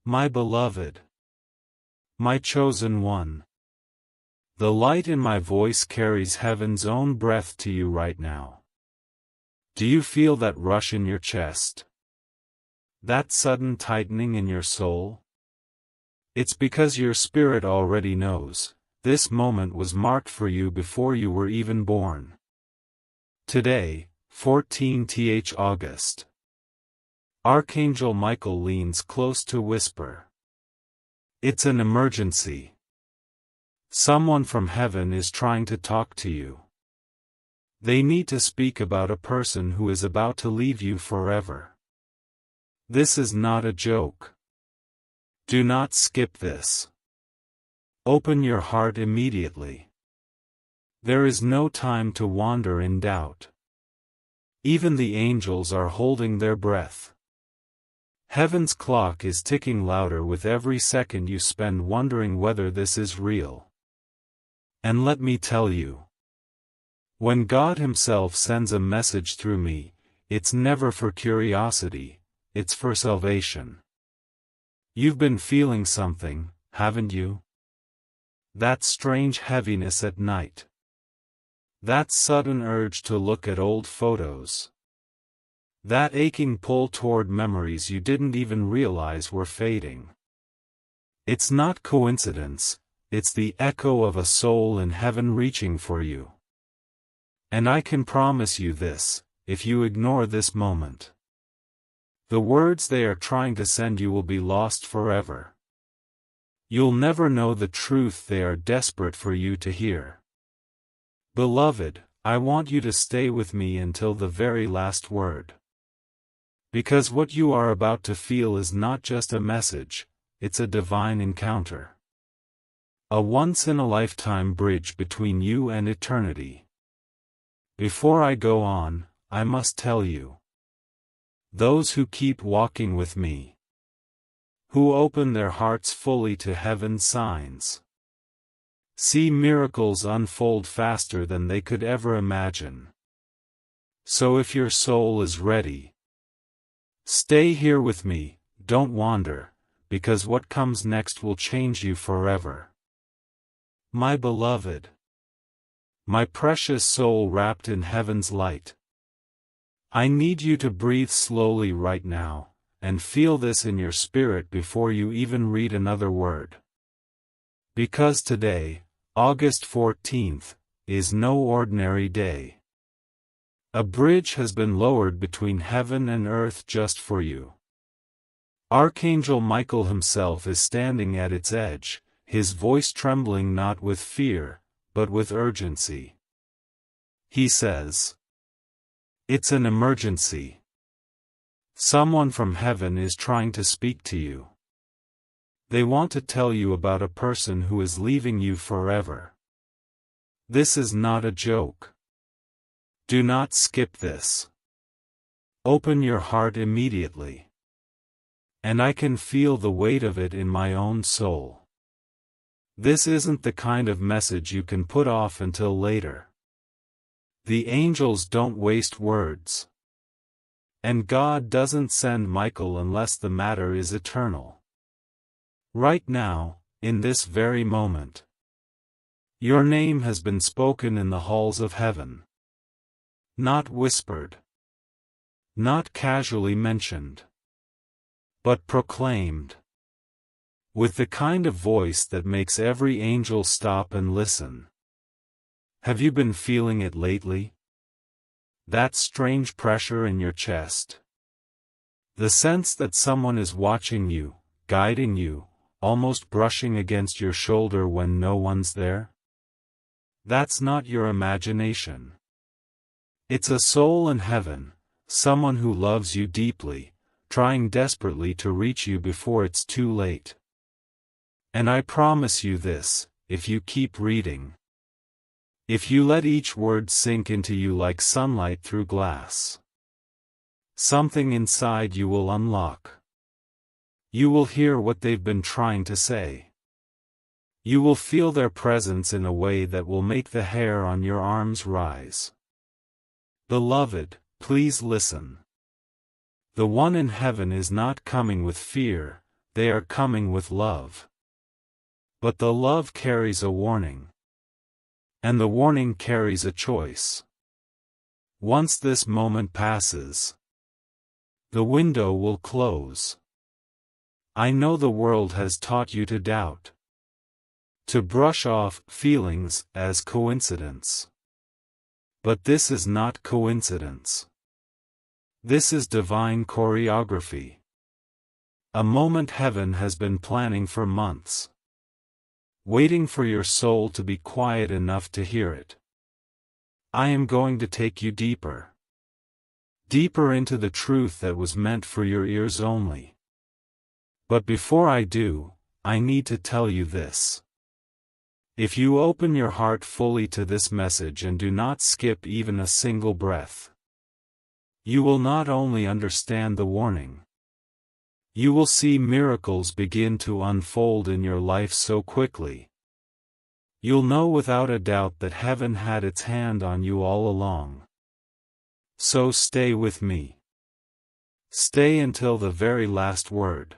My beloved, my chosen one. The light in my voice carries heaven's own breath to you right now. Do you feel that rush in your chest? That sudden tightening in your soul? It's because your spirit already knows. This moment was marked for you before you were even born. Today, 14th August. Archangel Michael leans close to whisper. It's an emergency. Someone from heaven is trying to talk to you. They need to speak about a person who is about to leave you forever. This is not a joke. Do not skip this. Open your heart immediately. There is no time to wander in doubt. Even the angels are holding their breath. Heaven's clock is ticking louder with every second you spend wondering whether this is real. And let me tell you, when God Himself sends a message through me, it's never for curiosity, it's for salvation. You've been feeling something, haven't you? That strange heaviness at night. That sudden urge to look at old photos. That aching pull toward memories you didn't even realize were fading. It's not coincidence, it's the echo of a soul in heaven reaching for you. And I can promise you this, if you ignore this moment, the words they are trying to send you will be lost forever. You'll never know the truth they are desperate for you to hear. Beloved, I want you to stay with me until the very last word. Because what you are about to feel is not just a message, it's a divine encounter. A once-in-a-lifetime bridge between you and eternity. Before I go on, I must tell you. Those who keep walking with me, who open their hearts fully to heaven's signs, see miracles unfold faster than they could ever imagine. So if your soul is ready, stay here with me, don't wander, because what comes next will change you forever. My beloved, my precious soul wrapped in heaven's light, I need you to breathe slowly right now, and feel this in your spirit before you even read another word. Because today, August 14th, is no ordinary day. A bridge has been lowered between heaven and earth just for you. Archangel Michael himself is standing at its edge, his voice trembling not with fear, but with urgency. He says, "It's an emergency. Someone from heaven is trying to speak to you. They want to tell you about a person who is leaving you forever. This is not a joke. Do not skip this. Open your heart immediately. And I can feel the weight of it in my own soul. This isn't the kind of message you can put off until later. The angels don't waste words. And God doesn't send Michael unless the matter is eternal. Right now, in this very moment, your name has been spoken in the halls of heaven. Not whispered. Not casually mentioned. But proclaimed. With the kind of voice that makes every angel stop and listen. Have you been feeling it lately? That strange pressure in your chest? The sense that someone is watching you, guiding you, almost brushing against your shoulder when no one's there? That's not your imagination. It's a soul in heaven, someone who loves you deeply, trying desperately to reach you before it's too late. And I promise you this, if you keep reading. If you let each word sink into you like sunlight through glass, something inside you will unlock. You will hear what they've been trying to say. You will feel their presence in a way that will make the hair on your arms rise. Beloved, please listen. The one in heaven is not coming with fear, they are coming with love. But the love carries a warning. And the warning carries a choice. Once this moment passes, the window will close. I know the world has taught you to doubt, to brush off feelings as coincidence. But this is not coincidence. This is divine choreography. A moment heaven has been planning for months, waiting for your soul to be quiet enough to hear it. I am going to take you deeper. Deeper into the truth that was meant for your ears only. But before I do, I need to tell you this. If you open your heart fully to this message and do not skip even a single breath, you will not only understand the warning, you will see miracles begin to unfold in your life so quickly. You'll know without a doubt that heaven had its hand on you all along. So stay with me. Stay until the very last word.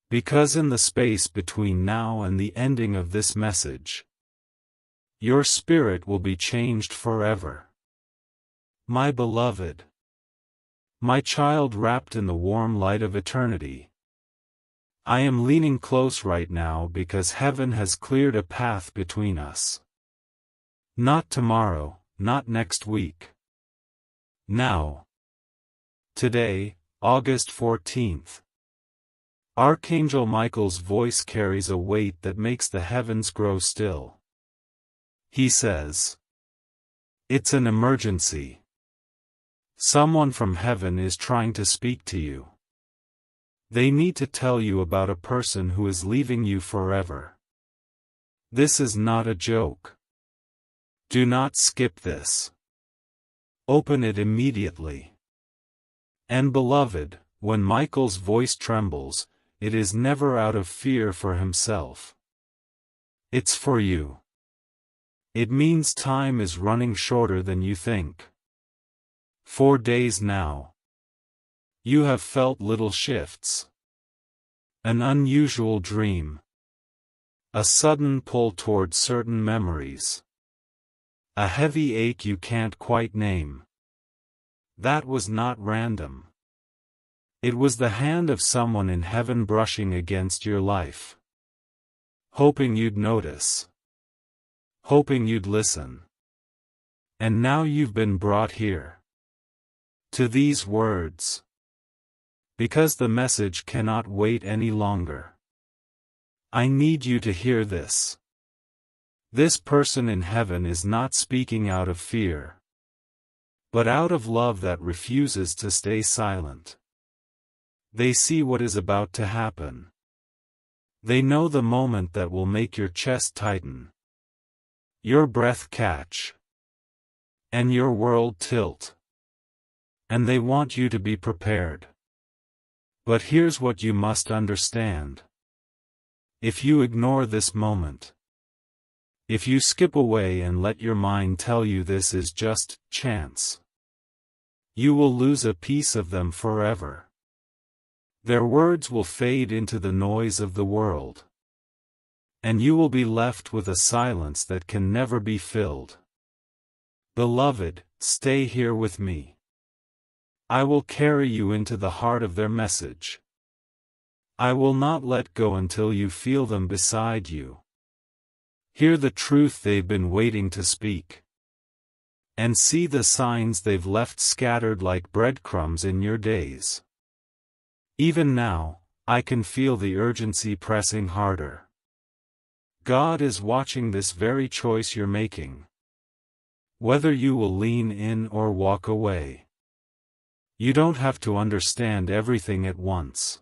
Because in the space between now and the ending of this message, your spirit will be changed forever. My beloved, my child wrapped in the warm light of eternity, I am leaning close right now because heaven has cleared a path between us. Not tomorrow, not next week. Now. Today, August 14th. Archangel Michael's voice carries a weight that makes the heavens grow still. He says, "It's an emergency. Someone from heaven is trying to speak to you. They need to tell you about a person who is leaving you forever. This is not a joke. Do not skip this. Open it immediately." And beloved, when Michael's voice trembles, it is never out of fear for himself. It's for you. It means time is running shorter than you think. 4 days now. You have felt little shifts. An unusual dream. A sudden pull toward certain memories. A heavy ache you can't quite name. That was not random. It was the hand of someone in heaven brushing against your life. Hoping you'd notice. Hoping you'd listen. And now you've been brought here. To these words. Because the message cannot wait any longer. I need you to hear this. This person in heaven is not speaking out of fear, but out of love that refuses to stay silent. They see what is about to happen. They know the moment that will make your chest tighten, your breath catch, and your world tilt. And they want you to be prepared. But here's what you must understand. If you ignore this moment, if you skip away and let your mind tell you this is just chance, you will lose a piece of them forever. Their words will fade into the noise of the world. And you will be left with a silence that can never be filled. Beloved, stay here with me. I will carry you into the heart of their message. I will not let go until you feel them beside you. Hear the truth they've been waiting to speak. And see the signs they've left scattered like breadcrumbs in your days. Even now, I can feel the urgency pressing harder. God is watching this very choice you're making. Whether you will lean in or walk away. You don't have to understand everything at once.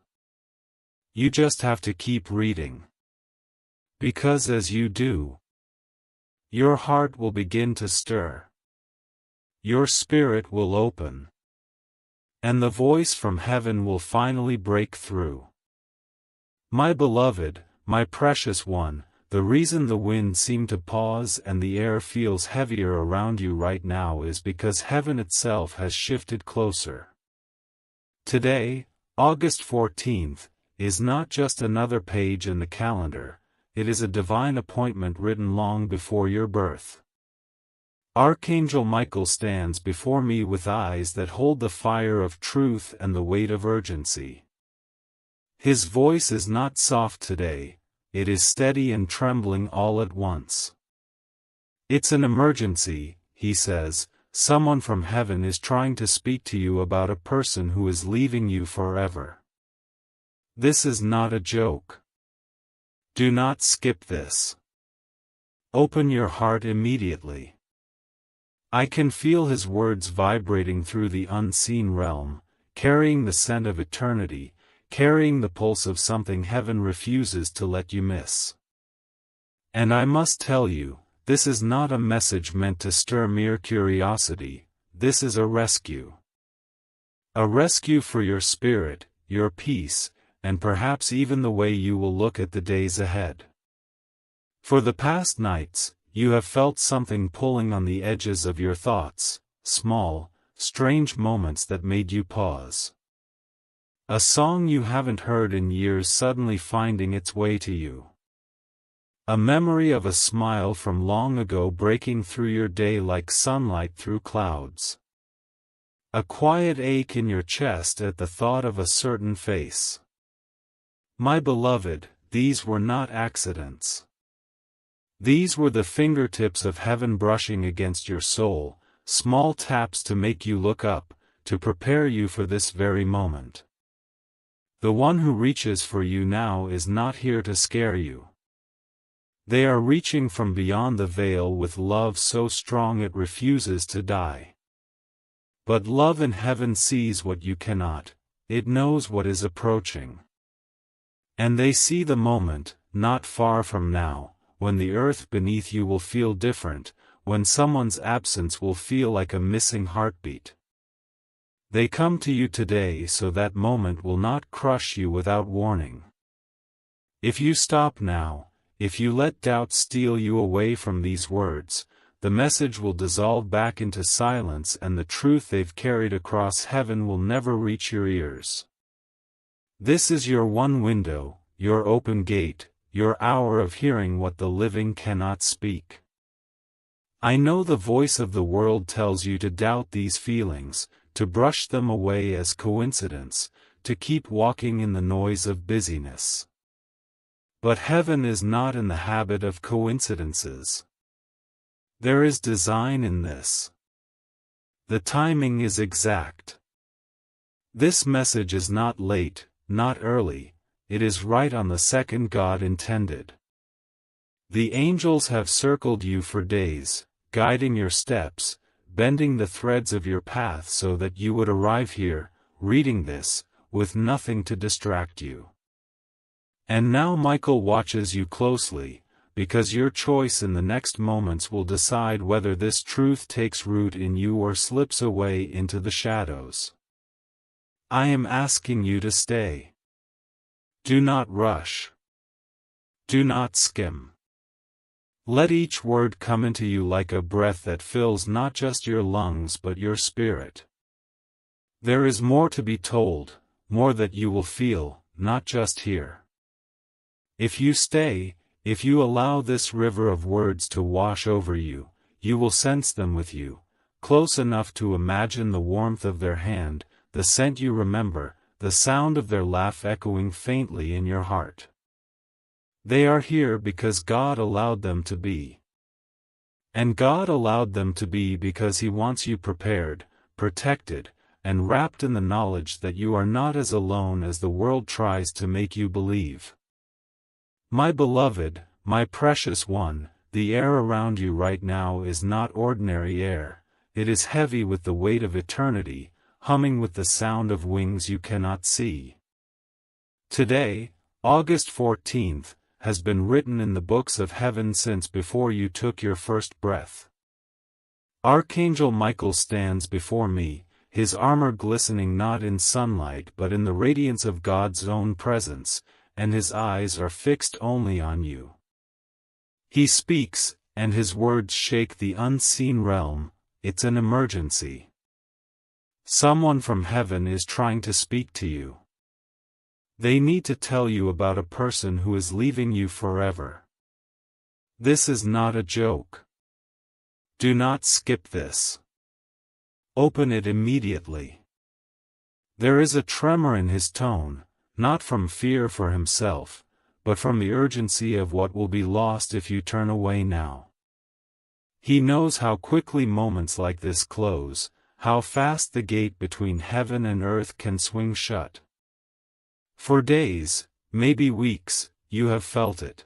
You just have to keep reading. Because as you do, your heart will begin to stir. Your spirit will open. And the voice from heaven will finally break through. My beloved, my precious one, the reason the wind seemed to pause and the air feels heavier around you right now is because heaven itself has shifted closer. Today, August 14th, is not just another page in the calendar, it is a divine appointment written long before your birth. Archangel Michael stands before me with eyes that hold the fire of truth and the weight of urgency. His voice is not soft today, it is steady and trembling all at once. It's an emergency, he says. Someone from heaven is trying to speak to you about a person who is leaving you forever. This is not a joke. Do not skip this. Open your heart immediately. I can feel his words vibrating through the unseen realm, carrying the scent of eternity, carrying the pulse of something heaven refuses to let you miss. And I must tell you, this is not a message meant to stir mere curiosity, this is a rescue. A rescue for your spirit, your peace, and perhaps even the way you will look at the days ahead. For the past nights, you have felt something pulling on the edges of your thoughts, small, strange moments that made you pause. A song you haven't heard in years suddenly finding its way to you. A memory of a smile from long ago breaking through your day like sunlight through clouds. A quiet ache in your chest at the thought of a certain face. My beloved, these were not accidents. These were the fingertips of heaven brushing against your soul, small taps to make you look up, to prepare you for this very moment. The one who reaches for you now is not here to scare you. They are reaching from beyond the veil with love so strong it refuses to die. But love in heaven sees what you cannot, it knows what is approaching. And they see the moment, not far from now, when the earth beneath you will feel different, when someone's absence will feel like a missing heartbeat. They come to you today so that moment will not crush you without warning. If you stop now, if you let doubt steal you away from these words, the message will dissolve back into silence and the truth they've carried across heaven will never reach your ears. This is your one window, your open gate, your hour of hearing what the living cannot speak. I know the voice of the world tells you to doubt these feelings, to brush them away as coincidence, to keep walking in the noise of busyness. But heaven is not in the habit of coincidences. There is design in this. The timing is exact. This message is not late, not early, it is right on the second God intended. The angels have circled you for days, guiding your steps, bending the threads of your path so that you would arrive here, reading this, with nothing to distract you. And now Michael watches you closely, because your choice in the next moments will decide whether this truth takes root in you or slips away into the shadows. I am asking you to stay. Do not rush. Do not skim. Let each word come into you like a breath that fills not just your lungs but your spirit. There is more to be told, more that you will feel, not just hear. If you stay, if you allow this river of words to wash over you, you will sense them with you, close enough to imagine the warmth of their hand, the scent you remember, the sound of their laugh echoing faintly in your heart. They are here because God allowed them to be. And God allowed them to be because He wants you prepared, protected, and wrapped in the knowledge that you are not as alone as the world tries to make you believe. My beloved, my precious one, the air around you right now is not ordinary air, it is heavy with the weight of eternity, humming with the sound of wings you cannot see. Today, August 14th, has been written in the books of heaven since before you took your first breath. Archangel Michael stands before me, his armor glistening not in sunlight but in the radiance of God's own presence, and his eyes are fixed only on you. He speaks, and his words shake the unseen realm. It's an emergency. Someone from heaven is trying to speak to you. They need to tell you about a person who is leaving you forever. This is not a joke. Do not skip this. Open it immediately. There is a tremor in his tone, not from fear for himself, but from the urgency of what will be lost if you turn away now. He knows how quickly moments like this close, how fast the gate between heaven and earth can swing shut. For days, maybe weeks, you have felt it.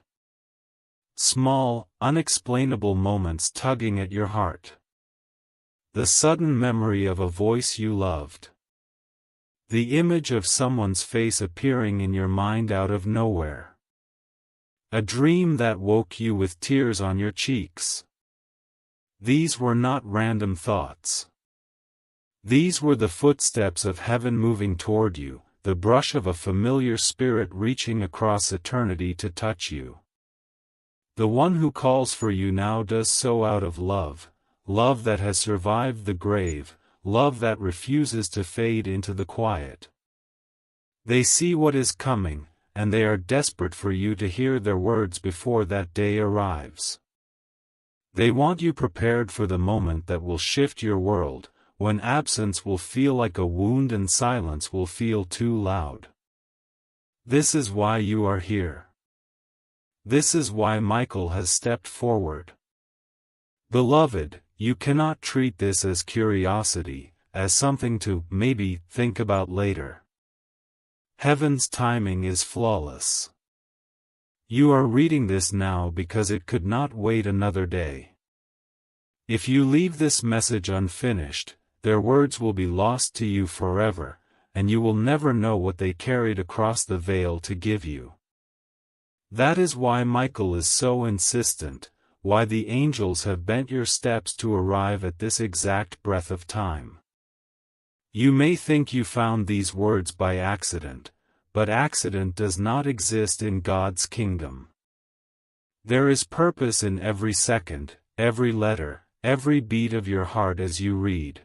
Small, unexplainable moments tugging at your heart. The sudden memory of a voice you loved. The image of someone's face appearing in your mind out of nowhere. A dream that woke you with tears on your cheeks. These were not random thoughts. These were the footsteps of heaven moving toward you, the brush of a familiar spirit reaching across eternity to touch you. The one who calls for you now does so out of love, love that has survived the grave, love that refuses to fade into the quiet. They see what is coming, and they are desperate for you to hear their words before that day arrives. They want you prepared for the moment that will shift your world, when absence will feel like a wound and silence will feel too loud. This is why you are here. This is why Michael has stepped forward. Beloved, you cannot treat this as curiosity, as something to, maybe, think about later. Heaven's timing is flawless. You are reading this now because it could not wait another day. If you leave this message unfinished, their words will be lost to you forever, and you will never know what they carried across the veil to give you. That is why Michael is so insistent, why the angels have bent your steps to arrive at this exact breath of time. You may think you found these words by accident, but accident does not exist in God's kingdom. There is purpose in every second, every letter, every beat of your heart as you read.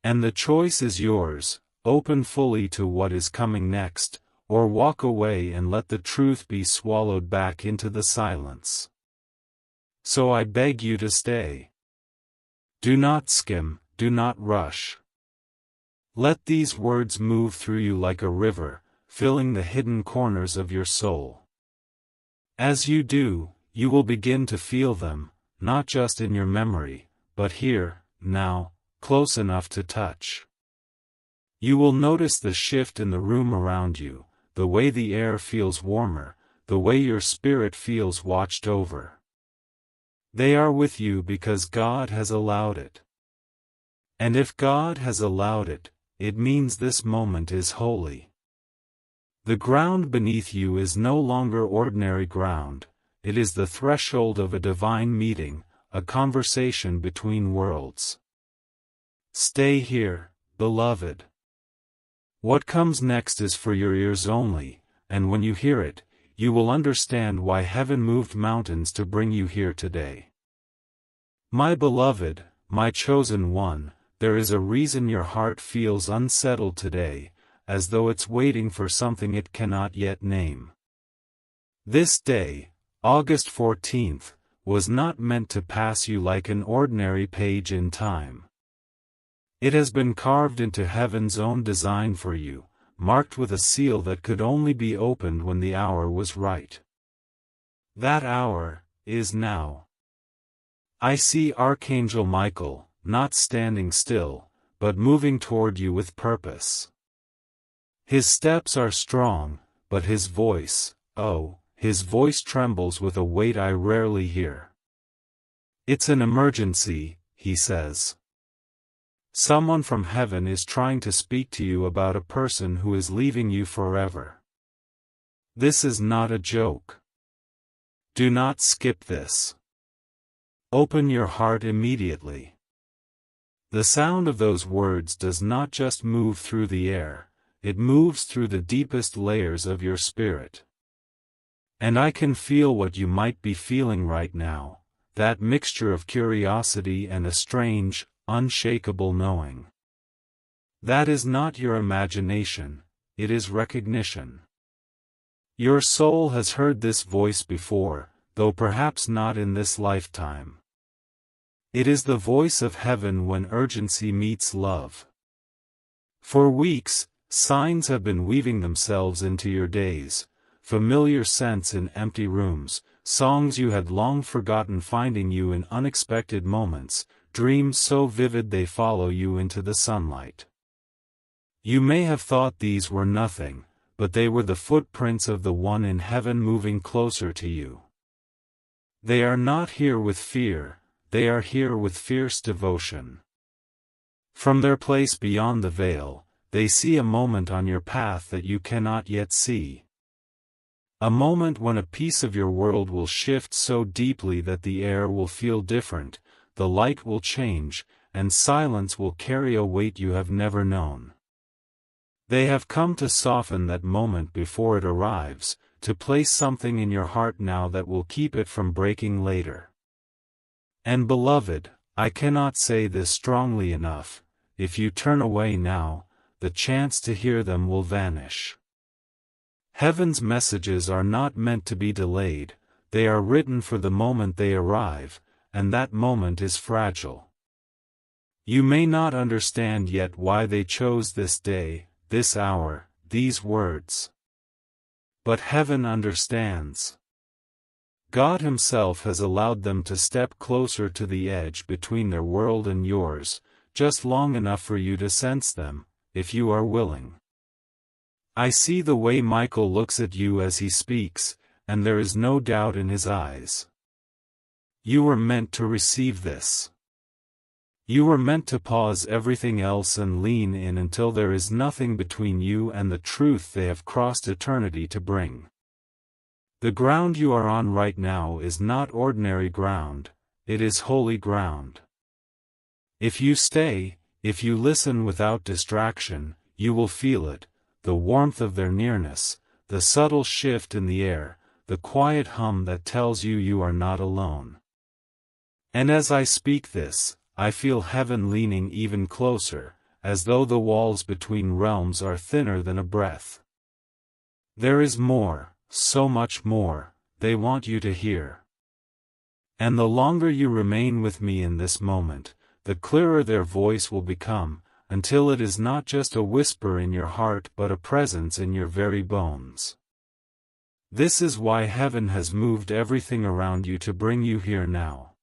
And the choice is yours: open fully to what is coming next, or walk away and let the truth be swallowed back into the silence. So I beg you to stay. Do not skim, do not rush. Let these words move through you like a river, filling the hidden corners of your soul. As you do, you will begin to feel them, not just in your memory, but here, now, close enough to touch. You will notice the shift in the room around you, the way the air feels warmer, the way your spirit feels watched over. They are with you because God has allowed it. And if God has allowed it, it means this moment is holy. The ground beneath you is no longer ordinary ground, it is the threshold of a divine meeting, a conversation between worlds. Stay here, beloved. What comes next is for your ears only, and when you hear it, you will understand why heaven moved mountains to bring you here today. My beloved, my chosen one, there is a reason your heart feels unsettled today, as though it's waiting for something it cannot yet name. This day, August 14th, was not meant to pass you like an ordinary page in time. It has been carved into heaven's own design for you, marked with a seal that could only be opened when the hour was right. That hour is now. I see Archangel Michael, not standing still, but moving toward you with purpose. His steps are strong, but his voice, oh, his voice trembles with a weight I rarely hear. It's an emergency, he says. Someone from heaven is trying to speak to you about a person who is leaving you forever. This is not a joke. Do not skip this. Open your heart immediately. The sound of those words does not just move through the air, it moves through the deepest layers of your spirit. And I can feel what you might be feeling right now, that mixture of curiosity and a strange, unshakable knowing. That is not your imagination, it is recognition. Your soul has heard this voice before, though perhaps not in this lifetime. It is the voice of heaven when urgency meets love. For weeks, signs have been weaving themselves into your days, familiar scents in empty rooms, songs you had long forgotten finding you in unexpected moments, dreams so vivid they follow you into the sunlight. You may have thought these were nothing, but they were the footprints of the one in heaven moving closer to you. They are not here with fear, they are here with fierce devotion. From their place beyond the veil, they see a moment on your path that you cannot yet see. A moment when a piece of your world will shift so deeply that the air will feel different, the light will change, and silence will carry a weight you have never known. They have come to soften that moment before it arrives, to place something in your heart now that will keep it from breaking later. And beloved, I cannot say this strongly enough, if you turn away now, the chance to hear them will vanish. Heaven's messages are not meant to be delayed, they are written for the moment they arrive, and that moment is fragile. You may not understand yet why they chose this day, this hour, these words. But heaven understands. God Himself has allowed them to step closer to the edge between their world and yours, just long enough for you to sense them, if you are willing. I see the way Michael looks at you as he speaks, and there is no doubt in his eyes. You were meant to receive this. You were meant to pause everything else and lean in until there is nothing between you and the truth they have crossed eternity to bring. The ground you are on right now is not ordinary ground, it is holy ground. If you stay, if you listen without distraction, you will feel it, the warmth of their nearness, the subtle shift in the air, the quiet hum that tells you you are not alone. And as I speak this, I feel heaven leaning even closer, as though the walls between realms are thinner than a breath. There is more, so much more, they want you to hear. And the longer you remain with me in this moment, the clearer their voice will become, until it is not just a whisper in your heart but a presence in your very bones. This is why heaven has moved everything around you to bring you here now.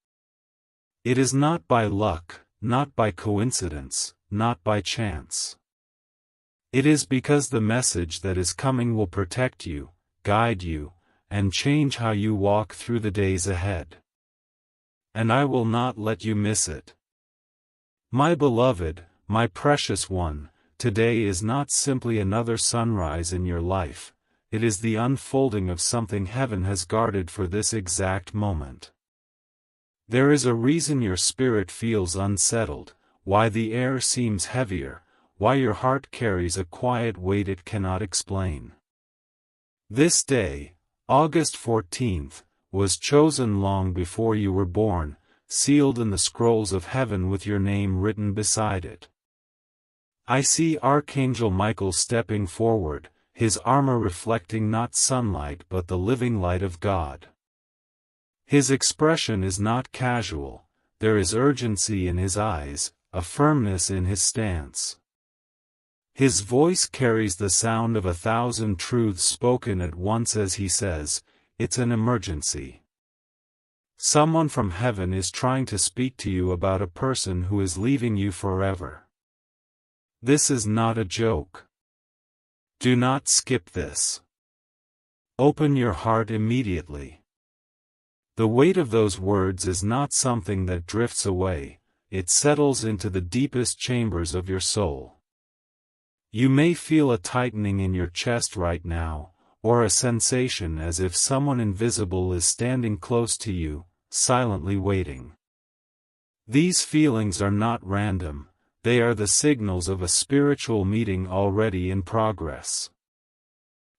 It is not by luck, not by coincidence, not by chance. It is because the message that is coming will protect you, guide you, and change how you walk through the days ahead. And I will not let you miss it. My beloved, my precious one, today is not simply another sunrise in your life, it is the unfolding of something heaven has guarded for this exact moment. There is a reason your spirit feels unsettled, why the air seems heavier, why your heart carries a quiet weight it cannot explain. This day, August 14th, was chosen long before you were born, sealed in the scrolls of heaven with your name written beside it. I see Archangel Michael stepping forward, his armor reflecting not sunlight but the living light of God. His expression is not casual, there is urgency in his eyes, a firmness in his stance. His voice carries the sound of 1,000 truths spoken at once as he says, "It's an emergency." Someone from heaven is trying to speak to you about a person who is leaving you forever. This is not a joke. Do not skip this. Open your heart immediately. The weight of those words is not something that drifts away, it settles into the deepest chambers of your soul. You may feel a tightening in your chest right now, or a sensation as if someone invisible is standing close to you, silently waiting. These feelings are not random, they are the signals of a spiritual meeting already in progress.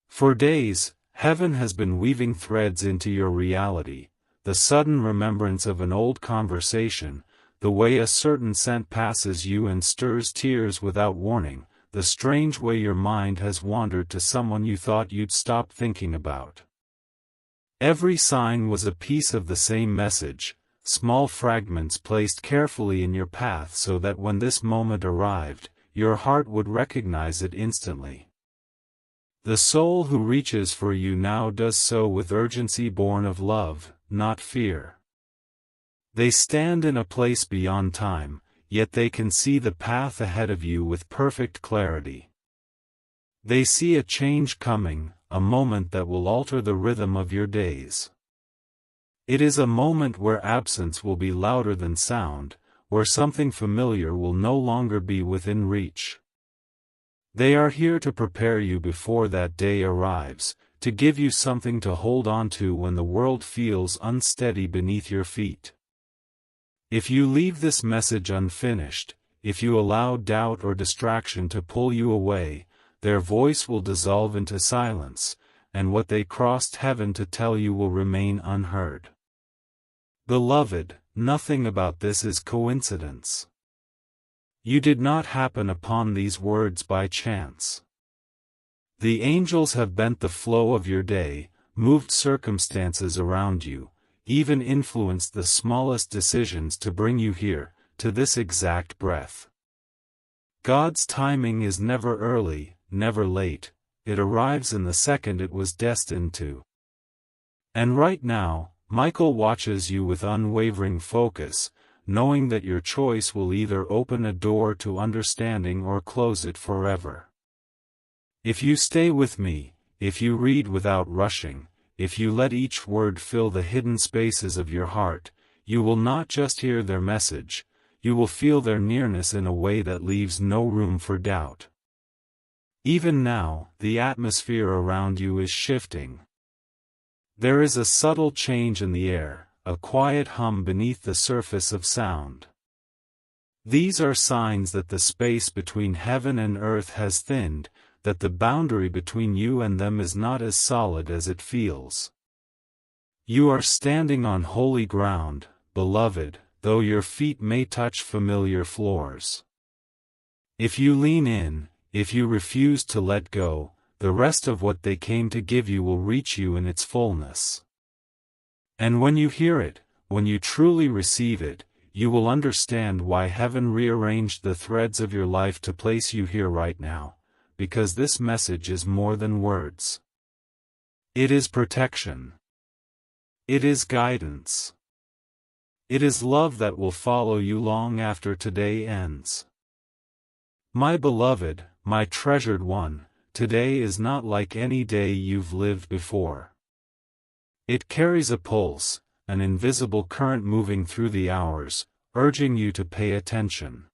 For days, heaven has been weaving threads into your reality, the sudden remembrance of an old conversation, the way a certain scent passes you and stirs tears without warning, the strange way your mind has wandered to someone you thought you'd stop thinking about. Every sign was a piece of the same message, small fragments placed carefully in your path so that when this moment arrived, your heart would recognize it instantly. The soul who reaches for you now does so with urgency born of love, not fear. They stand in a place beyond time, yet they can see the path ahead of you with perfect clarity. They see a change coming, a moment that will alter the rhythm of your days. It is a moment where absence will be louder than sound, where something familiar will no longer be within reach. They are here to prepare you before that day arrives, to give you something to hold on to when the world feels unsteady beneath your feet. If you leave this message unfinished, if you allow doubt or distraction to pull you away, their voice will dissolve into silence, and what they crossed heaven to tell you will remain unheard. Beloved, nothing about this is coincidence. You did not happen upon these words by chance. The angels have bent the flow of your day, moved circumstances around you, even influenced the smallest decisions to bring you here, to this exact breath. God's timing is never early, never late, it arrives in the second it was destined to. And right now, Michael watches you with unwavering focus, knowing that your choice will either open a door to understanding or close it forever. If you stay with me, if you read without rushing, if you let each word fill the hidden spaces of your heart, you will not just hear their message, you will feel their nearness in a way that leaves no room for doubt. Even now, the atmosphere around you is shifting. There is a subtle change in the air, a quiet hum beneath the surface of sound. These are signs that the space between heaven and earth has thinned, that the boundary between you and them is not as solid as it feels. You are standing on holy ground, beloved, though your feet may touch familiar floors. If you lean in, if you refuse to let go, the rest of what they came to give you will reach you in its fullness. And when you hear it, when you truly receive it, you will understand why heaven rearranged the threads of your life to place you here right now, because this message is more than words. It is protection. It is guidance. It is love that will follow you long after today ends. My beloved, my treasured one, today is not like any day you've lived before. It carries a pulse, an invisible current moving through the hours, urging you to pay attention.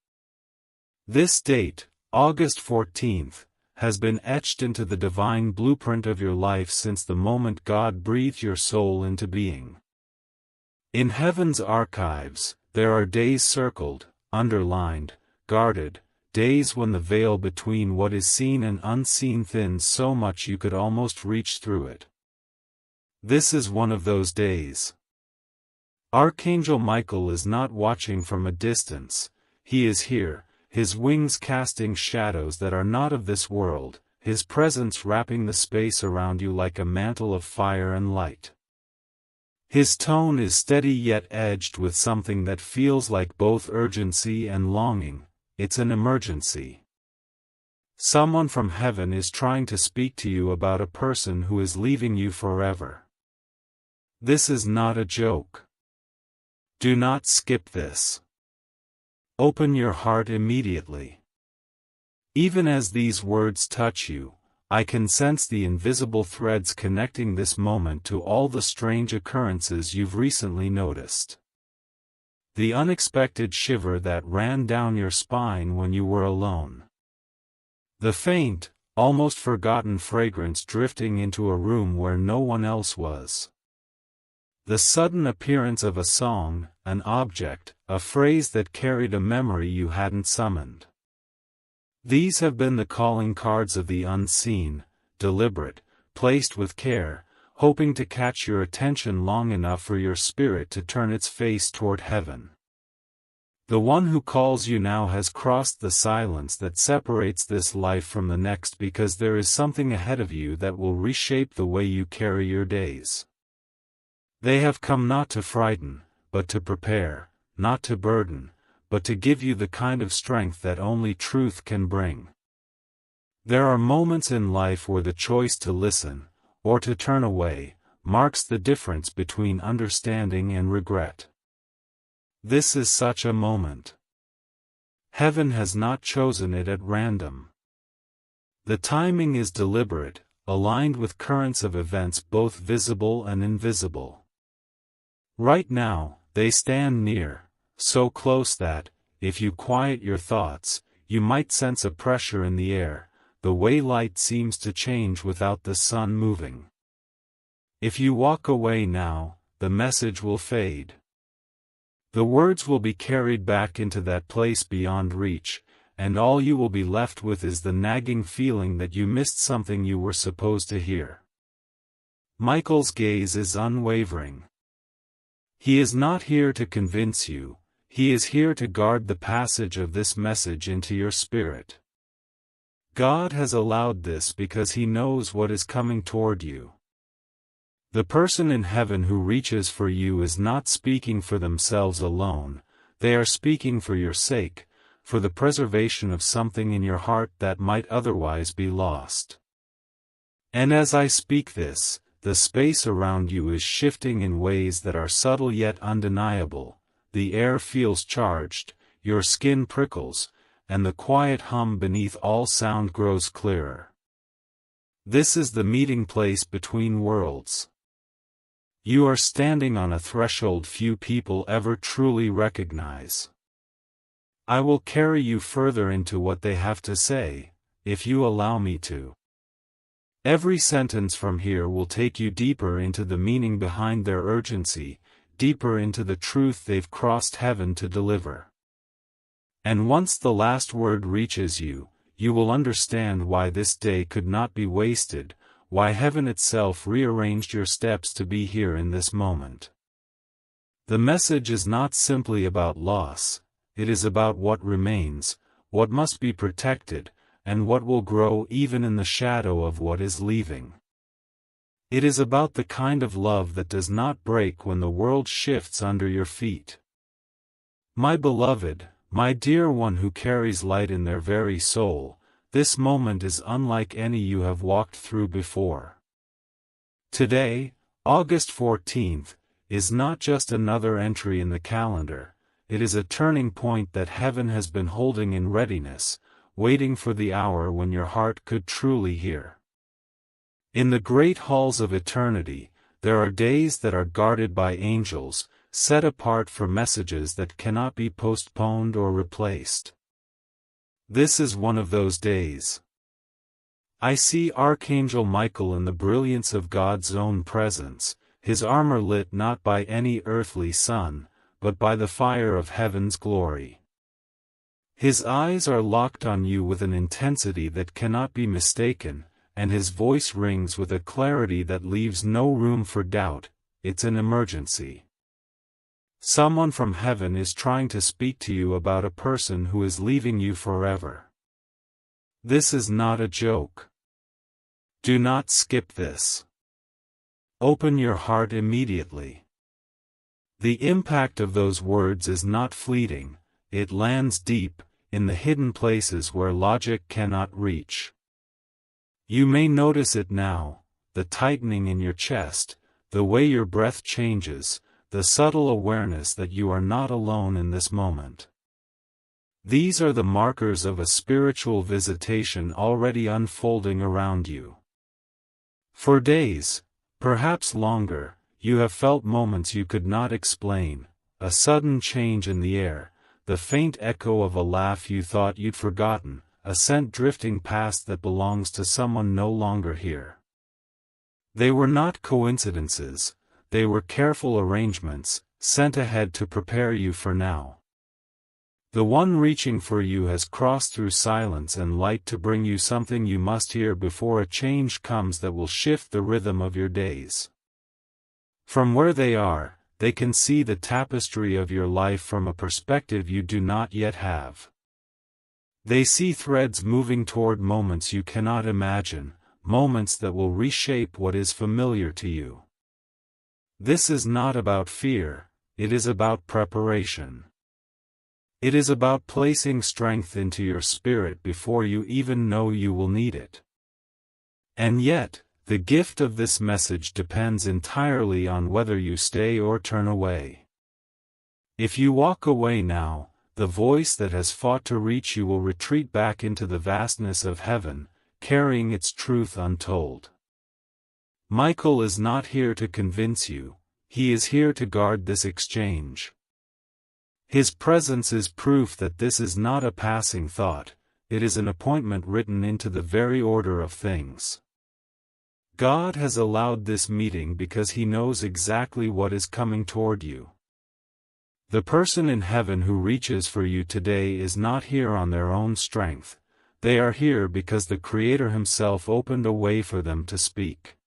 This date, August 14th, has been etched into the divine blueprint of your life since the moment God breathed your soul into being. In heaven's archives, there are days circled, underlined, guarded, days when the veil between what is seen and unseen thins so much you could almost reach through it. This is one of those days. Archangel Michael is not watching from a distance, he is here, his wings casting shadows that are not of this world, his presence wrapping the space around you like a mantle of fire and light. His tone is steady yet edged with something that feels like both urgency and longing. It's an emergency. Someone from heaven is trying to speak to you about a person who is leaving you forever. This is not a joke. Do not skip this. Open your heart immediately. Even as these words touch you, I can sense the invisible threads connecting this moment to all the strange occurrences you've recently noticed. The unexpected shiver that ran down your spine when you were alone. The faint, almost forgotten fragrance drifting into a room where no one else was. The sudden appearance of a song, an object, a phrase that carried a memory you hadn't summoned. These have been the calling cards of the unseen, deliberate, placed with care, hoping to catch your attention long enough for your spirit to turn its face toward heaven. The one who calls you now has crossed the silence that separates this life from the next, because there is something ahead of you that will reshape the way you carry your days. They have come not to frighten, but to prepare, not to burden, but to give you the kind of strength that only truth can bring. There are moments in life where the choice to listen, or to turn away, marks the difference between understanding and regret. This is such a moment. Heaven has not chosen it at random. The timing is deliberate, aligned with currents of events both visible and invisible. Right now, they stand near, so close that, if you quiet your thoughts, you might sense a pressure in the air, the way light seems to change without the sun moving. If you walk away now, the message will fade. The words will be carried back into that place beyond reach, and all you will be left with is the nagging feeling that you missed something you were supposed to hear. Michael's gaze is unwavering. He is not here to convince you, he is here to guard the passage of this message into your spirit. God has allowed this because he knows what is coming toward you. The person in heaven who reaches for you is not speaking for themselves alone, they are speaking for your sake, for the preservation of something in your heart that might otherwise be lost. And as I speak this, the space around you is shifting in ways that are subtle yet undeniable. The air feels charged, your skin prickles, and the quiet hum beneath all sound grows clearer. This is the meeting place between worlds. You are standing on a threshold few people ever truly recognize. I will carry you further into what they have to say, if you allow me to. Every sentence from here will take you deeper into the meaning behind their urgency, deeper into the truth they've crossed heaven to deliver. And once the last word reaches you, you will understand why this day could not be wasted, why heaven itself rearranged your steps to be here in this moment. The message is not simply about loss, it is about what remains, what must be protected, and what will grow even in the shadow of what is leaving. It is about the kind of love that does not break when the world shifts under your feet. My beloved, my dear one who carries light in their very soul, this moment is unlike any you have walked through before. Today, August 14th, is not just another entry in the calendar, it is a turning point that heaven has been holding in readiness, waiting for the hour when your heart could truly hear. In the great halls of eternity, there are days that are guarded by angels, set apart for messages that cannot be postponed or replaced. This is one of those days. I see Archangel Michael in the brilliance of God's own presence, his armor lit not by any earthly sun, but by the fire of heaven's glory. His eyes are locked on you with an intensity that cannot be mistaken, and his voice rings with a clarity that leaves no room for doubt. It's an emergency. Someone from heaven is trying to speak to you about a person who is leaving you forever. This is not a joke. Do not skip this. Open your heart immediately. The impact of those words is not fleeting, it lands deep, in the hidden places where logic cannot reach. You may notice it now, the tightening in your chest, the way your breath changes, the subtle awareness that you are not alone in this moment. These are the markers of a spiritual visitation already unfolding around you. For days, perhaps longer, you have felt moments you could not explain, a sudden change in the air, the faint echo of a laugh you thought you'd forgotten, a scent drifting past that belongs to someone no longer here. They were not coincidences, they were careful arrangements, sent ahead to prepare you for now. The one reaching for you has crossed through silence and light to bring you something you must hear before a change comes that will shift the rhythm of your days. From where they are, they can see the tapestry of your life from a perspective you do not yet have. They see threads moving toward moments you cannot imagine, moments that will reshape what is familiar to you. This is not about fear, it is about preparation. It is about placing strength into your spirit before you even know you will need it. And yet, the gift of this message depends entirely on whether you stay or turn away. If you walk away now, the voice that has fought to reach you will retreat back into the vastness of heaven, carrying its truth untold. Michael is not here to convince you, he is here to guard this exchange. His presence is proof that this is not a passing thought, it is an appointment written into the very order of things. God has allowed this meeting because He knows exactly what is coming toward you. The person in heaven who reaches for you today is not here on their own strength, they are here because the Creator Himself opened a way for them to speak.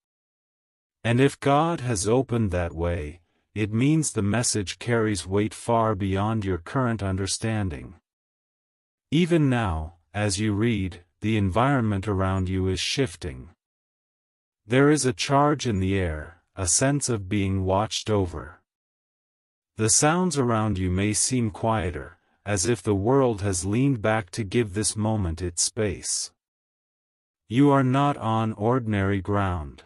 And if God has opened that way, it means the message carries weight far beyond your current understanding. Even now, as you read, the environment around you is shifting. There is a charge in the air, a sense of being watched over. The sounds around you may seem quieter, as if the world has leaned back to give this moment its space. You are not on ordinary ground.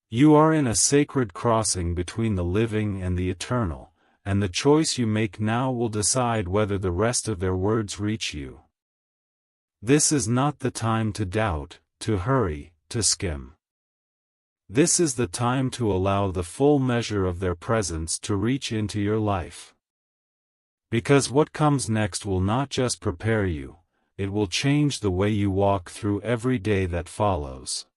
You are in a sacred crossing between the living and the eternal, and the choice you make now will decide whether the rest of their words reach you. This is not the time to doubt, to hurry, to skim. This is the time to allow the full measure of their presence to reach into your life. Because what comes next will not just prepare you, it will change the way you walk through every day that follows.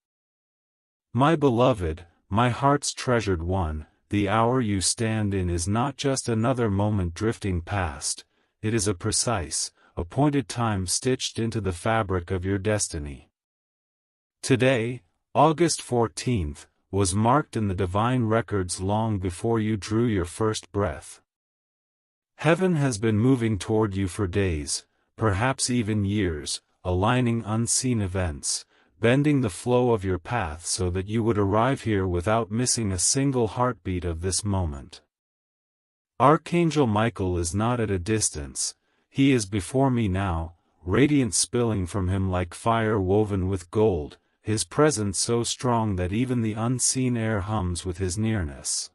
My beloved, my heart's treasured one, the hour you stand in is not just another moment drifting past, it is a precise, appointed time stitched into the fabric of your destiny. Today, August 14th, was marked in the divine records long before you drew your first breath. Heaven has been moving toward you for days, perhaps even years, aligning unseen events, bending the flow of your path so that you would arrive here without missing a single heartbeat of this moment. Archangel Michael is not at a distance, he is before me now, radiance spilling from him like fire woven with gold, his presence so strong that even the unseen air hums with his nearness.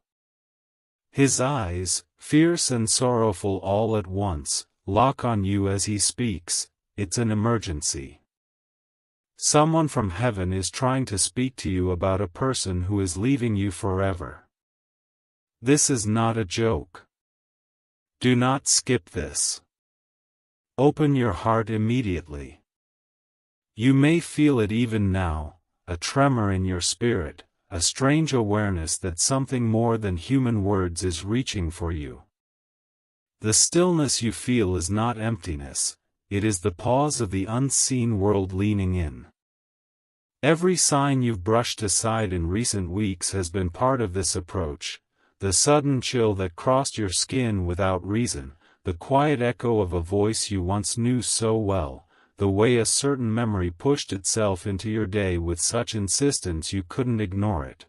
His eyes, fierce and sorrowful all at once, lock on you as he speaks. It's an emergency. Someone from heaven is trying to speak to you about a person who is leaving you forever. This is not a joke. Do not skip this. Open your heart immediately. You may feel it even now, a tremor in your spirit, a strange awareness that something more than human words is reaching for you. The stillness you feel is not emptiness, it is the pause of the unseen world leaning in. Every sign you've brushed aside in recent weeks has been part of this approach, the sudden chill that crossed your skin without reason, the quiet echo of a voice you once knew so well, the way a certain memory pushed itself into your day with such insistence you couldn't ignore it.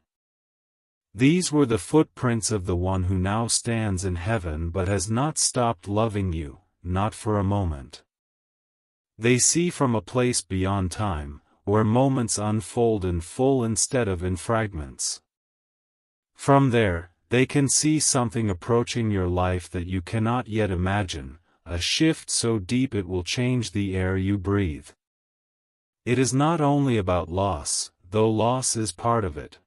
These were the footprints of the one who now stands in heaven but has not stopped loving you, not for a moment. They see from a place beyond time, where moments unfold in full instead of in fragments. From there, they can see something approaching your life that you cannot yet imagine, a shift so deep it will change the air you breathe. It is not only about loss, though loss is part of it.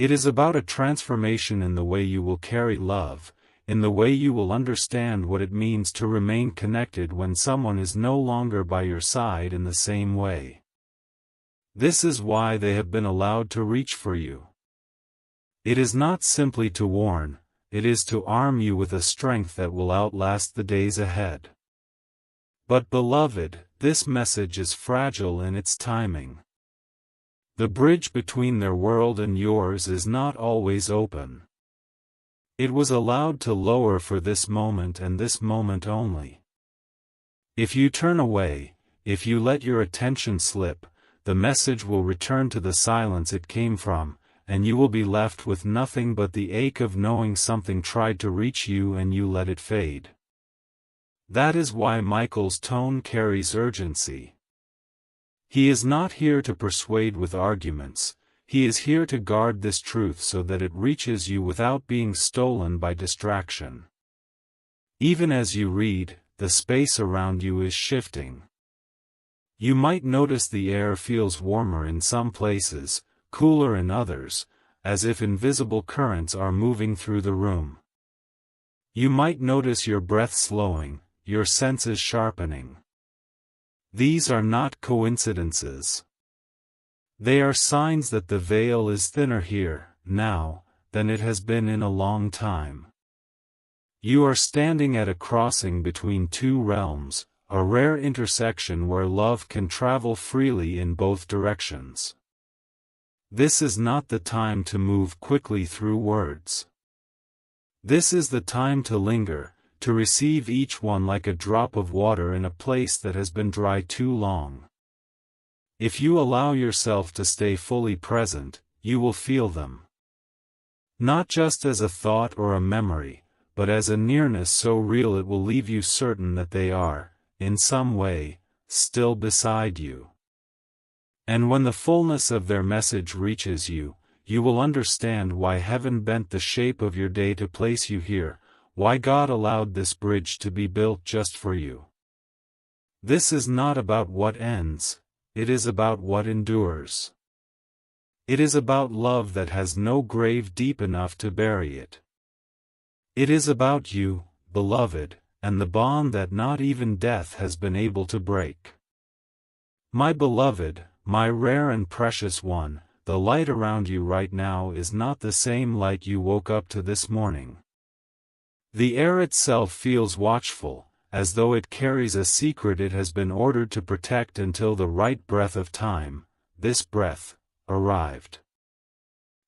It is about a transformation in the way you will carry love, in the way you will understand what it means to remain connected when someone is no longer by your side in the same way. This is why they have been allowed to reach for you. It is not simply to warn, it is to arm you with a strength that will outlast the days ahead. But beloved, this message is fragile in its timing. The bridge between their world and yours is not always open. It was allowed to lower for this moment and this moment only. If you turn away, if you let your attention slip, the message will return to the silence it came from, and you will be left with nothing but the ache of knowing something tried to reach you and you let it fade. That is why Michael's tone carries urgency. He is not here to persuade with arguments, he is here to guard this truth so that it reaches you without being stolen by distraction. Even as you read, the space around you is shifting. You might notice the air feels warmer in some places, cooler in others, as if invisible currents are moving through the room. You might notice your breath slowing, your senses sharpening. These are not coincidences. They are signs that the veil is thinner here, now, than it has been in a long time. You are standing at a crossing between two realms, a rare intersection where love can travel freely in both directions. This is not the time to move quickly through words. This is the time to linger, to receive each one like a drop of water in a place that has been dry too long. If you allow yourself to stay fully present, you will feel them. Not just as a thought or a memory, but as a nearness so real it will leave you certain that they are, in some way, still beside you. And when the fullness of their message reaches you, you will understand why heaven bent the shape of your day to place you here, why God allowed this bridge to be built just for you. This is not about what ends, it is about what endures. It is about love that has no grave deep enough to bury it. It is about you, beloved, and the bond that not even death has been able to break. My beloved, my rare and precious one, the light around you right now is not the same light you woke up to this morning. The air itself feels watchful, as though it carries a secret it has been ordered to protect until the right breath of time, this breath, arrived.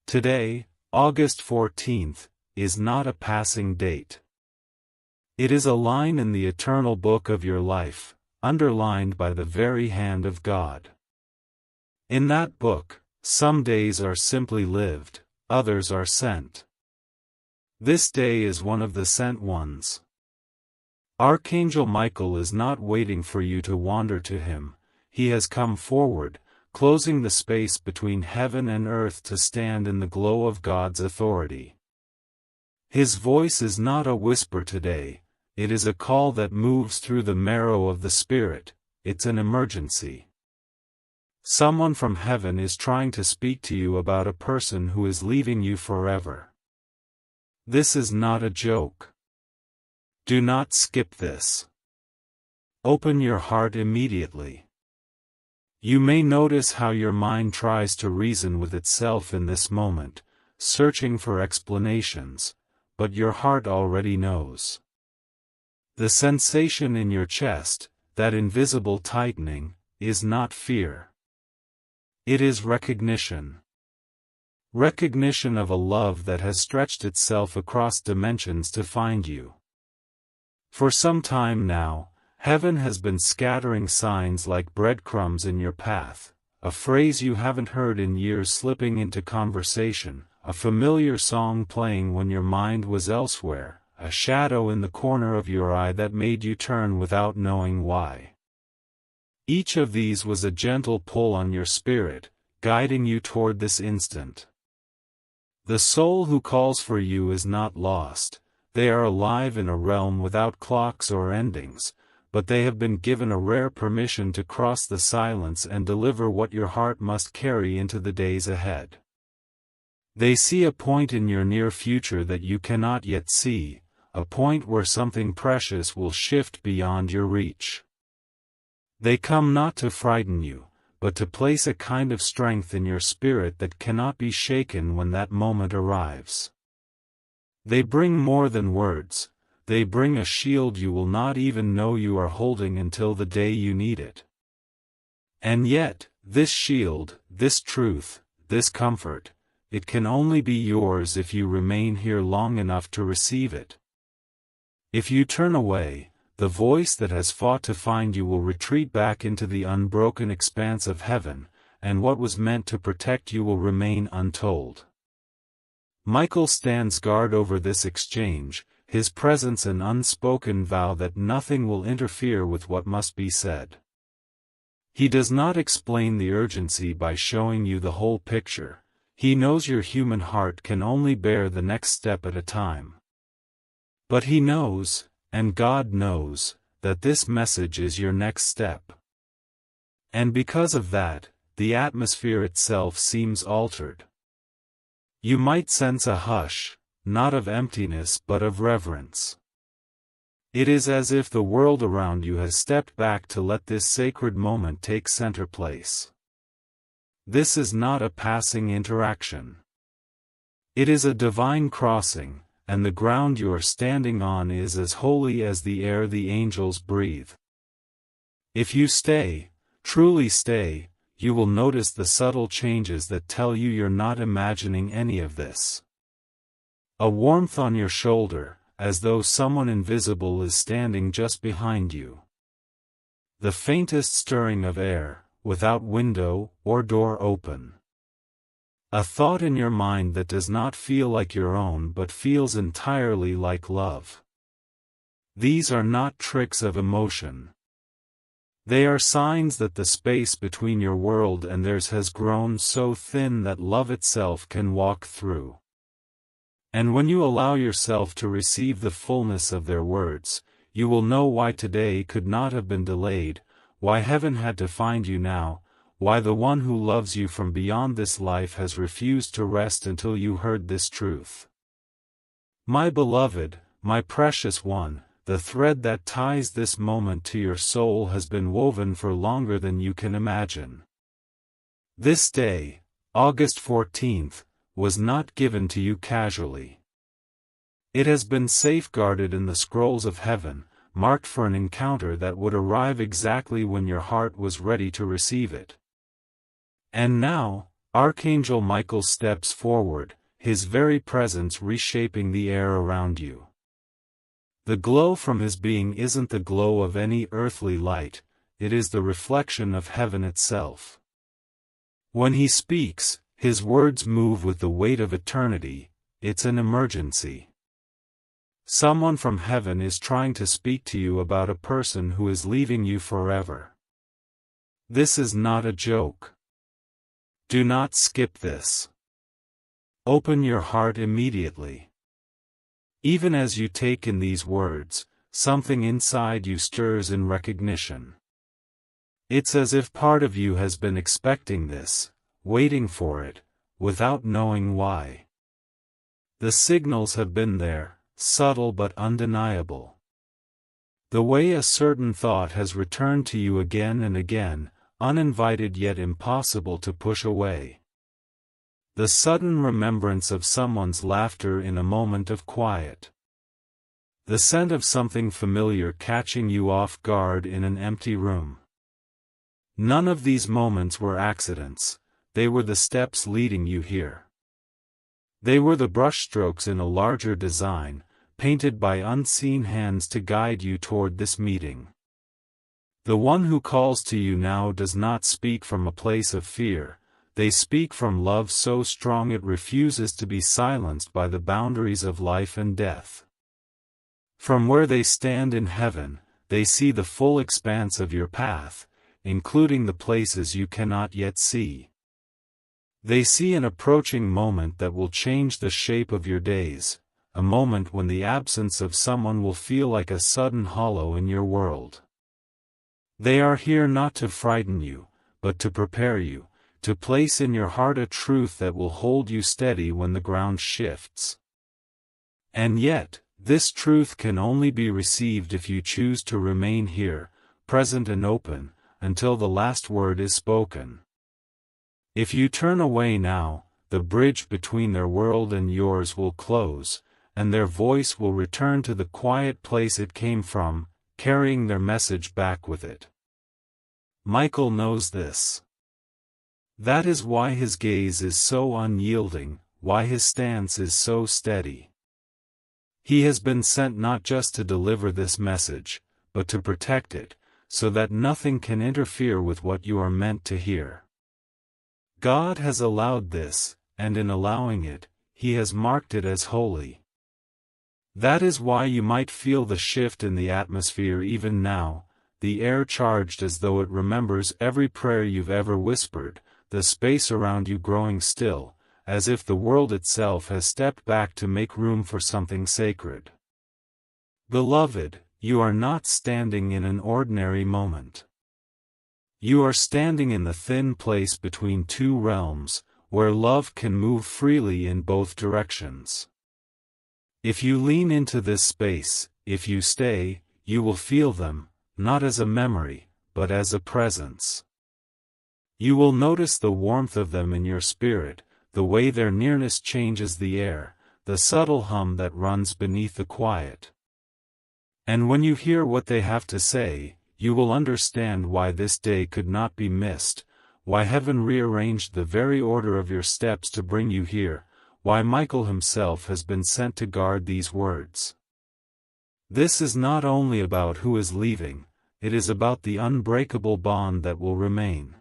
Today, August 14th, is not a passing date. It is a line in the eternal book of your life, underlined by the very hand of God. In that book, some days are simply lived, others are sent. This day is one of the sent ones. Archangel Michael is not waiting for you to wander to him, he has come forward, closing the space between heaven and earth to stand in the glow of God's authority. His voice is not a whisper today, it is a call that moves through the marrow of the spirit, it's an emergency. Someone from heaven is trying to speak to you about a person who is leaving you forever. This is not a joke. Do not skip this. Open your heart immediately. You may notice how your mind tries to reason with itself in this moment, searching for explanations, but your heart already knows. The sensation in your chest, that invisible tightening, is not fear. It is recognition. Recognition of a love that has stretched itself across dimensions to find you. For some time now, heaven has been scattering signs like breadcrumbs in your path, a phrase you haven't heard in years slipping into conversation, a familiar song playing when your mind was elsewhere, a shadow in the corner of your eye that made you turn without knowing why. Each of these was a gentle pull on your spirit, guiding you toward this instant. The soul who calls for you is not lost. They are alive in a realm without clocks or endings, but they have been given a rare permission to cross the silence and deliver what your heart must carry into the days ahead. They see a point in your near future that you cannot yet see, a point where something precious will shift beyond your reach. They come not to frighten you, but to place a kind of strength in your spirit that cannot be shaken when that moment arrives. They bring more than words, they bring a shield you will not even know you are holding until the day you need it. And yet, this shield, this truth, this comfort, it can only be yours if you remain here long enough to receive it. If you turn away, the voice that has fought to find you will retreat back into the unbroken expanse of heaven, and what was meant to protect you will remain untold. Michael stands guard over this exchange, his presence an unspoken vow that nothing will interfere with what must be said. He does not explain the urgency by showing you the whole picture. He knows your human heart can only bear the next step at a time. But he knows, and God knows, that this message is your next step. And because of that, the atmosphere itself seems altered. You might sense a hush, not of emptiness but of reverence. It is as if the world around you has stepped back to let this sacred moment take center place. This is not a passing interaction. It is a divine crossing, and the ground you are standing on is as holy as the air the angels breathe. If you stay, truly stay, you will notice the subtle changes that tell you you're not imagining any of this. A warmth on your shoulder, as though someone invisible is standing just behind you. The faintest stirring of air, without window or door open. A thought in your mind that does not feel like your own but feels entirely like love. These are not tricks of emotion. They are signs that the space between your world and theirs has grown so thin that love itself can walk through. And when you allow yourself to receive the fullness of their words, you will know why today could not have been delayed, why heaven had to find you now, why the one who loves you from beyond this life has refused to rest until you heard this truth. My beloved, my precious one, the thread that ties this moment to your soul has been woven for longer than you can imagine. This day, August 14th, was not given to you casually. It has been safeguarded in the scrolls of heaven, marked for an encounter that would arrive exactly when your heart was ready to receive it. And now, Archangel Michael steps forward, his very presence reshaping the air around you. The glow from his being isn't the glow of any earthly light, it is the reflection of heaven itself. When he speaks, his words move with the weight of eternity. It's an emergency. Someone from heaven is trying to speak to you about a person who is leaving you forever. This is not a joke. Do not skip this. Open your heart immediately. Even as you take in these words, something inside you stirs in recognition. It's as if part of you has been expecting this, waiting for it, without knowing why. The signals have been there, subtle but undeniable. The way a certain thought has returned to you again and again, uninvited yet impossible to push away. The sudden remembrance of someone's laughter in a moment of quiet. The scent of something familiar catching you off guard in an empty room. None of these moments were accidents, they were the steps leading you here. They were the brushstrokes in a larger design, painted by unseen hands to guide you toward this meeting. The one who calls to you now does not speak from a place of fear. They speak from love so strong it refuses to be silenced by the boundaries of life and death. From where they stand in heaven, they see the full expanse of your path, including the places you cannot yet see. They see an approaching moment that will change the shape of your days, a moment when the absence of someone will feel like a sudden hollow in your world. They are here not to frighten you, but to prepare you, to place in your heart a truth that will hold you steady when the ground shifts. And yet, this truth can only be received if you choose to remain here, present and open, until the last word is spoken. If you turn away now, the bridge between their world and yours will close, and their voice will return to the quiet place it came from, carrying their message back with it. Michael knows this. That is why his gaze is so unyielding, why his stance is so steady. He has been sent not just to deliver this message, but to protect it, so that nothing can interfere with what you are meant to hear. God has allowed this, and in allowing it, He has marked it as holy. That is why you might feel the shift in the atmosphere even now, the air charged as though it remembers every prayer you've ever whispered, the space around you growing still, as if the world itself has stepped back to make room for something sacred. Beloved, you are not standing in an ordinary moment. You are standing in the thin place between two realms, where love can move freely in both directions. If you lean into this space, if you stay, you will feel them, not as a memory, but as a presence. You will notice the warmth of them in your spirit, the way their nearness changes the air, the subtle hum that runs beneath the quiet. And when you hear what they have to say, you will understand why this day could not be missed, why heaven rearranged the very order of your steps to bring you here, why Michael himself has been sent to guard these words. This is not only about who is leaving, it is about the unbreakable bond that will remain.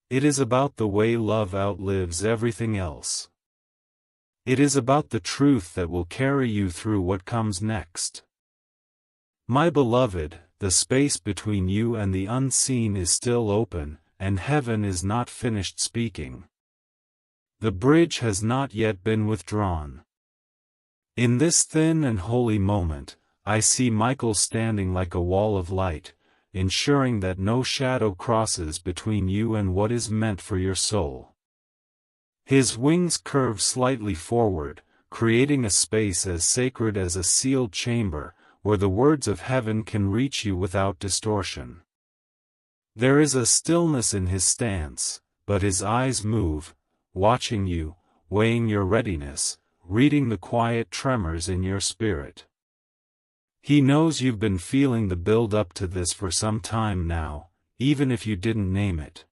It is about the way love outlives everything else. It is about the truth that will carry you through what comes next. My beloved, the space between you and the unseen is still open, and heaven is not finished speaking. The bridge has not yet been withdrawn. In this thin and holy moment, I see Michael standing like a wall of light, ensuring that no shadow crosses between you and what is meant for your soul. His wings curve slightly forward, creating a space as sacred as a sealed chamber, where the words of heaven can reach you without distortion. There is a stillness in his stance, but his eyes move, watching you, weighing your readiness, reading the quiet tremors in your spirit. He knows you've been feeling the build-up to this for some time now, even if you didn't name it.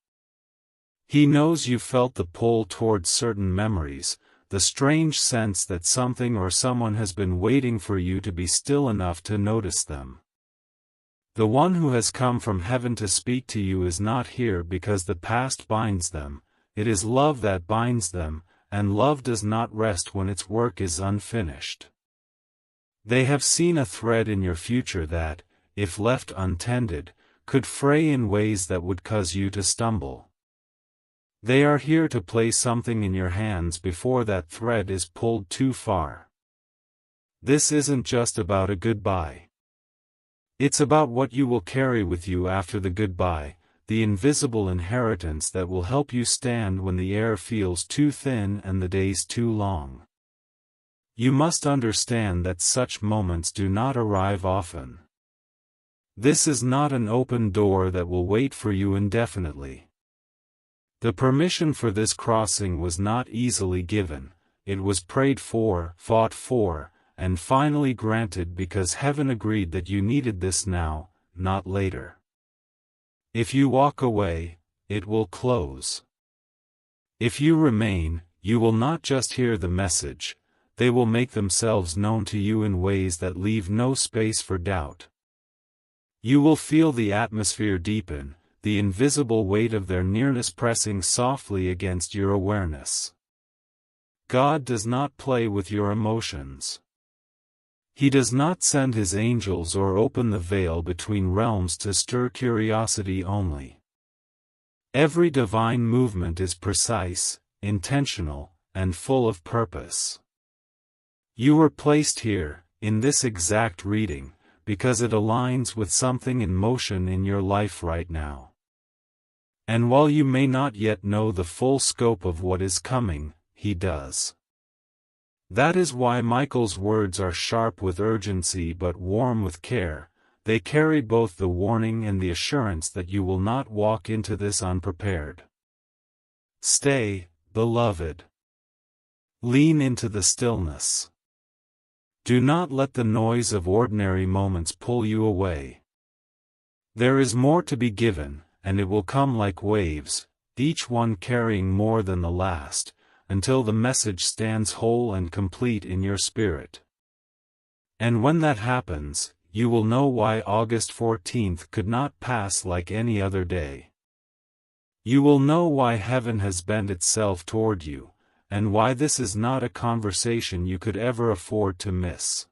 He knows you felt the pull towards certain memories, the strange sense that something or someone has been waiting for you to be still enough to notice them. The one who has come from heaven to speak to you is not here because the past binds them, it is love that binds them, and love does not rest when its work is unfinished. They have seen a thread in your future that, if left untended, could fray in ways that would cause you to stumble. They are here to place something in your hands before that thread is pulled too far. This isn't just about a goodbye. It's about what you will carry with you after the goodbye, the invisible inheritance that will help you stand when the air feels too thin and the days too long. You must understand that such moments do not arrive often. This is not an open door that will wait for you indefinitely. The permission for this crossing was not easily given, it was prayed for, fought for, and finally granted because heaven agreed that you needed this now, not later. If you walk away, it will close. If you remain, you will not just hear the message, they will make themselves known to you in ways that leave no space for doubt. You will feel the atmosphere deepen, the invisible weight of their nearness pressing softly against your awareness. God does not play with your emotions. He does not send his angels or open the veil between realms to stir curiosity only. Every divine movement is precise, intentional, and full of purpose. You were placed here, in this exact reading, because it aligns with something in motion in your life right now. And while you may not yet know the full scope of what is coming, he does. That is why Michael's words are sharp with urgency but warm with care. They carry both the warning and the assurance that you will not walk into this unprepared. Stay, beloved. Lean into the stillness. Do not let the noise of ordinary moments pull you away. There is more to be given, and it will come like waves, each one carrying more than the last, until the message stands whole and complete in your spirit. And when that happens, you will know why August 14th could not pass like any other day. You will know why heaven has bent itself toward you, and why this is not a conversation you could ever afford to miss.